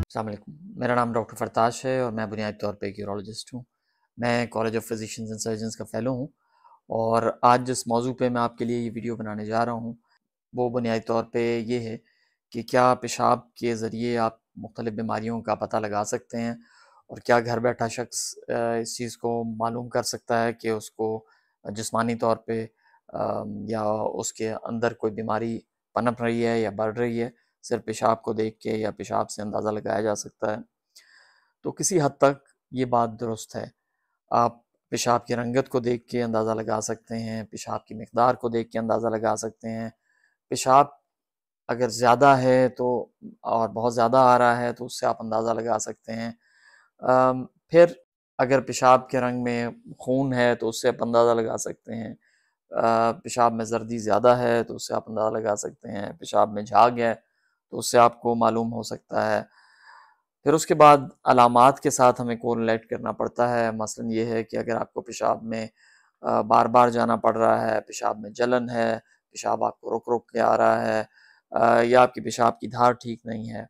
अस्सलाम वालेकुम। मेरा नाम डॉक्टर फरताश है और मैं बुनियादी तौर पे एक यूरोलॉजिस्ट हूँ। मैं college of physicians and surgeons का फ़ेलो हूँ और आज जिस मौजू पे मैं आपके लिए ये वीडियो बनाने जा रहा हूँ, वो बुनियादी तौर पे ये है कि क्या पेशाब के ज़रिए आप मुख्तलिफ़ बीमारियों का पता लगा सकते हैं और क्या घर बैठा शख्स इस चीज़ को मालूम कर सकता है कि उसको जिस्मानी तौर पे या उसके अंदर कोई बीमारी पनप रही है या बढ़ रही है। सिर्फ पेशाब को देख के या पेशाब से अंदाज़ा लगाया जा सकता है। तो किसी हद तक ये बात दुरुस्त है। आप पेशाब की रंगत को देख के अंदाज़ा लगा सकते हैं, पेशाब की मिकदार को देख के अंदाज़ा लगा सकते हैं। पेशाब अगर ज़्यादा है तो और बहुत ज़्यादा आ रहा है तो उससे आप अंदाज़ा लगा सकते हैं। फिर अगर पेशाब के रंग में खून है तो उससे आप अंदाज़ा लगा सकते हैं। पेशाब में ज़र्दी ज़्यादा है तो उससे आप अंदाज़ा लगा सकते हैं। पेशाब में झाग है तो उससे आपको मालूम हो सकता है। फिर उसके बाद अलामात के साथ हमें कोरिलेट करना पड़ता है। मसलन ये है कि अगर आपको पेशाब में बार बार जाना पड़ रहा है, पेशाब में जलन है, पेशाब आपको रुक रुक के आ रहा है, या आपकी पेशाब की धार ठीक नहीं है।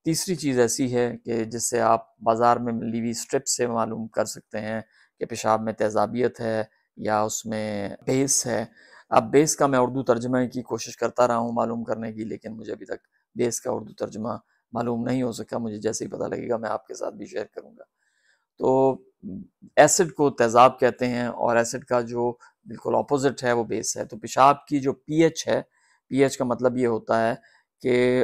तीसरी चीज़ ऐसी है कि जिससे आप बाज़ार में मिली हुई स्ट्रिप से मालूम कर सकते हैं कि पेशाब में तेज़ाबियत है या उसमें बेस है। अब बेस का मैं उर्दू तर्जमे की कोशिश करता रहा हूँ मालूम करने की, लेकिन मुझे अभी तक बेस का उर्दू तर्जमा मालूम नहीं हो सका। मुझे जैसे ही पता लगेगा मैं आपके साथ भी शेयर करूँगा। तो एसिड को तेज़ाब कहते हैं और एसिड का जो बिल्कुल ऑपोज़िट है वो बेस है। तो पेशाब की जो पीएच है, पीएच का मतलब ये होता है कि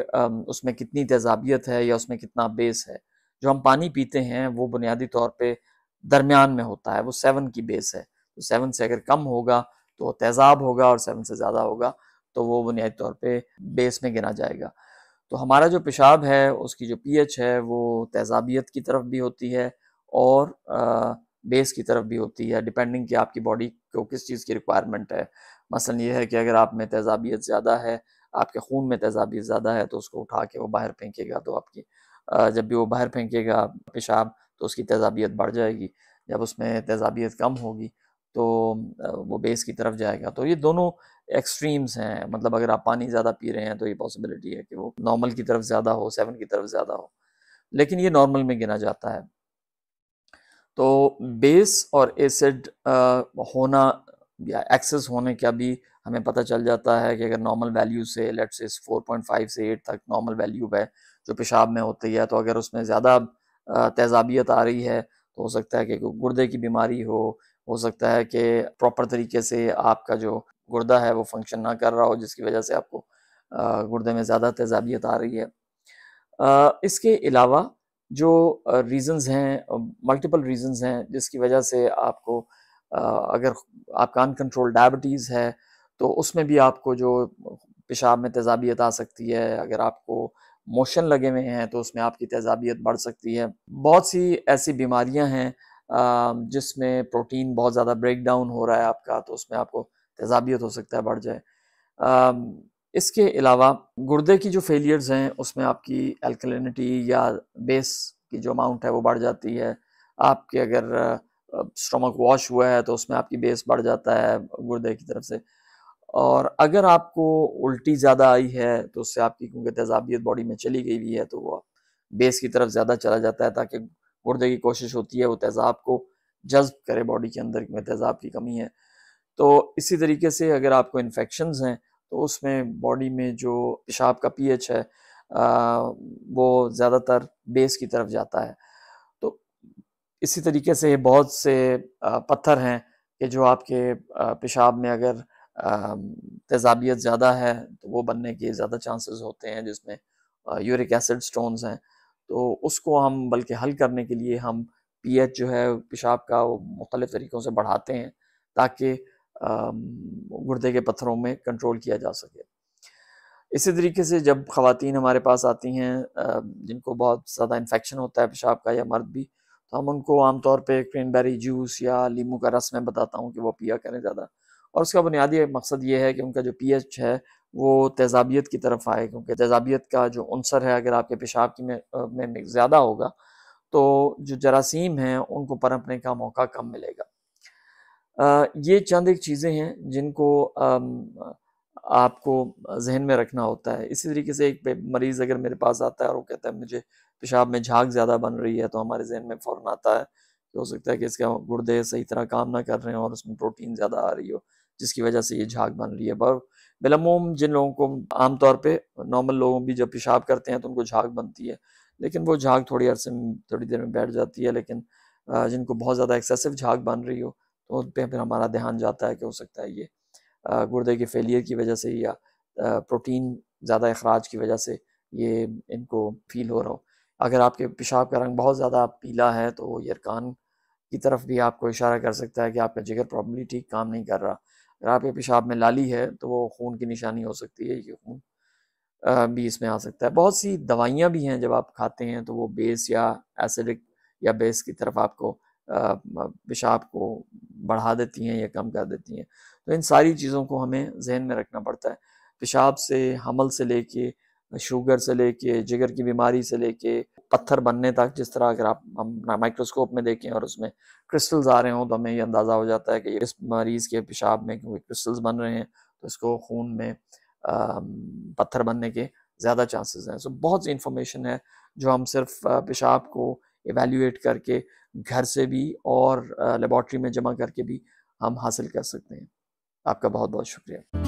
उसमें कितनी तेज़ाबियत है या उसमें कितना बेस है। जो हम पानी पीते हैं वो बुनियादी तौर पे दरमियान में होता है, वो 7 की बेस है। तो 7 से अगर कम होगा तो तेज़ाब होगा और 7 से ज़्यादा होगा तो वो बुनियादी तौर पे बेस में गिना जाएगा। तो हमारा जो पेशाब है उसकी जो पीएच है वो तेज़ाबियत की तरफ भी होती है और बेस की तरफ भी होती है, डिपेंडिंग कि आपकी बॉडी को किस चीज़ की रिक्वायरमेंट है। मसलन ये है कि अगर आप में तेज़ाबियत ज़्यादा है, आपके खून में तेज़ाबियत ज़्यादा है तो उसको उठा के वो बाहर फेंकेगा, तो आपकी जब भी वो बाहर फेंकेगा पेशाब तो उसकी तेज़ाबियत बढ़ जाएगी। जब उसमें तेज़ाबियत कम होगी तो वो बेस की तरफ जाएगा। तो ये दोनों एक्सट्रीम्स हैं। मतलब अगर आप पानी ज़्यादा पी रहे हैं तो ये पॉसिबिलिटी है कि वो नॉर्मल की तरफ ज़्यादा हो, 7 की तरफ ज़्यादा हो, लेकिन ये नॉर्मल में गिना जाता है। तो बेस और एसिड होना या एक्सेस होने का भी हमें पता चल जाता है कि अगर नॉर्मल वैल्यू से लेट्स से 4.5 से 8 तक नॉर्मल वैल्यू है जो पेशाब में होती है, तो अगर उसमें ज़्यादा तेज़ाबियत आ रही है तो हो सकता है कि गुर्दे की बीमारी हो सकता है कि प्रॉपर तरीके से आपका जो गुर्दा है वो फंक्शन ना कर रहा हो, जिसकी वजह से आपको गुर्दे में ज़्यादा तेज़ाबियत आ रही है। इसके अलावा जो रीज़न्स हैं, मल्टीपल रीज़न्स हैं जिसकी वजह से आपको अगर आपका अनकंट्रोल्ड डायबिटीज़ है तो उसमें भी आपको जो पेशाब में तेज़ाबियत आ सकती है। अगर आपको मोशन लगे हुए हैं तो उसमें आपकी तेज़ाबियत बढ़ सकती है। बहुत सी ऐसी बीमारियां हैं जिसमें प्रोटीन बहुत ज़्यादा ब्रेक डाउन हो रहा है आपका, तो उसमें आपको तेज़ाबियत हो सकता है बढ़ जाए। इसके अलावा गुर्दे की जो फेलियर्स हैं उसमें आपकी अल्कलिनिटी या बेस की जो अमाउंट है वो बढ़ जाती है। आपके अगर स्टमक वॉश हुआ है तो उसमें आपकी बेस बढ़ जाता है गुर्दे की तरफ से। और अगर आपको उल्टी ज़्यादा आई है तो उससे आपकी क्योंकि तेज़ाबियत बॉडी में चली गई हुई है तो वो बेस की तरफ ज़्यादा चला जाता है, ताकि गुर्दे की कोशिश होती है वो तेज़ाब को जज़्ब करे बॉडी के अंदर में तेज़ाब की कमी है। तो इसी तरीके से अगर आपको इन्फेक्शंस हैं तो उसमें बॉडी में जो पेशाब का पीएच है वो ज़्यादातर बेस की तरफ जाता है। तो इसी तरीके से बहुत से पत्थर हैं कि जो आपके पेशाब में अगर तेज़ाबियत ज़्यादा है तो वो बनने के ज़्यादा चांसेस होते हैं, जिसमें यूरिक एसिड स्टोन्स हैं। तो उसको हम बल्कि हल करने के लिए हम पीएच जो है पेशाब का वो मुख्तलिफ़ तरीक़ों से बढ़ाते हैं ताकि गुर्दे के पत्थरों में कंट्रोल किया जा सके। इसी तरीके से जब ख़वातीन हमारे पास आती हैं जिनको बहुत ज़्यादा इन्फेक्शन होता है पेशाब का, या मर्द भी, तो हम उनको आमतौर पे क्रैनबेरी जूस या नींबू का रस मैं बताता हूँ कि वो पिया करें ज़्यादा। और उसका बुनियादी मकसद ये है कि उनका जो पीएच है वो तेज़ाबियत की तरफ आए, क्योंकि तेज़ाबियत का जो अंसर है अगर आपके पेशाब की में ज़्यादा होगा तो जो जरासीम हैं उनको पनपने का मौका कम मिलेगा। ये चंद एक चीज़ें हैं जिनको आपको जहन में रखना होता है। इसी तरीके से एक मरीज़ अगर मेरे पास आता है और वो कहता है मुझे पेशाब में झाग ज़्यादा बन रही है, तो हमारे जहन में फ़ौरन आता है कि हो सकता है कि इसका गुर्दे सही तरह काम ना कर रहे हों और उसमें प्रोटीन ज़्यादा आ रही हो, जिसकी वजह से ये झाग बन रही है। पर बिलअमूम जिन लोगों को आम तौर पे नॉर्मल लोग भी जब पेशाब करते हैं तो उनको झाग बनती है, लेकिन वो झाग थोड़ी देर में बैठ जाती है। लेकिन जिनको बहुत ज़्यादा एक्सेसिव झाग बन रही हो तो उन पे फिर हमारा ध्यान जाता है कि हो सकता है ये गुर्दे के फेलियर की वजह से या प्रोटीन ज़्यादा अखराज की वजह से ये इनको फील हो रहा हो। अगर आपके पेशाब का रंग बहुत ज़्यादा पीला है तो वो यरकान की तरफ भी आपको इशारा कर सकता है कि आपका जिगर प्रॉब्ली ठीक काम नहीं कर रहा। अगर आपके पेशाब में लाली है तो वो खून की निशानी हो सकती है, ये खून भी इसमें आ सकता है। बहुत सी दवाइयाँ भी हैं जब आप खाते हैं तो वो बेस या एसिडिक या बेस की तरफ आपको पेशाब को बढ़ा देती हैं या कम कर देती हैं। तो इन सारी चीज़ों को हमें जहन में रखना पड़ता है। पेशाब से, हमल से लेके, शुगर से लेके, जिगर की बीमारी से लेके, पत्थर बनने तक, जिस तरह अगर आप हम माइक्रोस्कोप में देखें और उसमें क्रिस्टल्स आ रहे हों तो हमें ये अंदाज़ा हो जाता है कि इस मरीज़ के पेशाब में क्योंकि क्रिस्टल्स बन रहे हैं तो इसको खून में पत्थर बनने के ज़्यादा चांसेस हैं। सो बहुत सी इंफॉर्मेशन है जो हम सिर्फ पेशाब को एवेल्यूएट करके घर से भी और लेबॉर्ट्री में जमा करके भी हम हासिल कर सकते हैं। आपका बहुत बहुत शुक्रिया।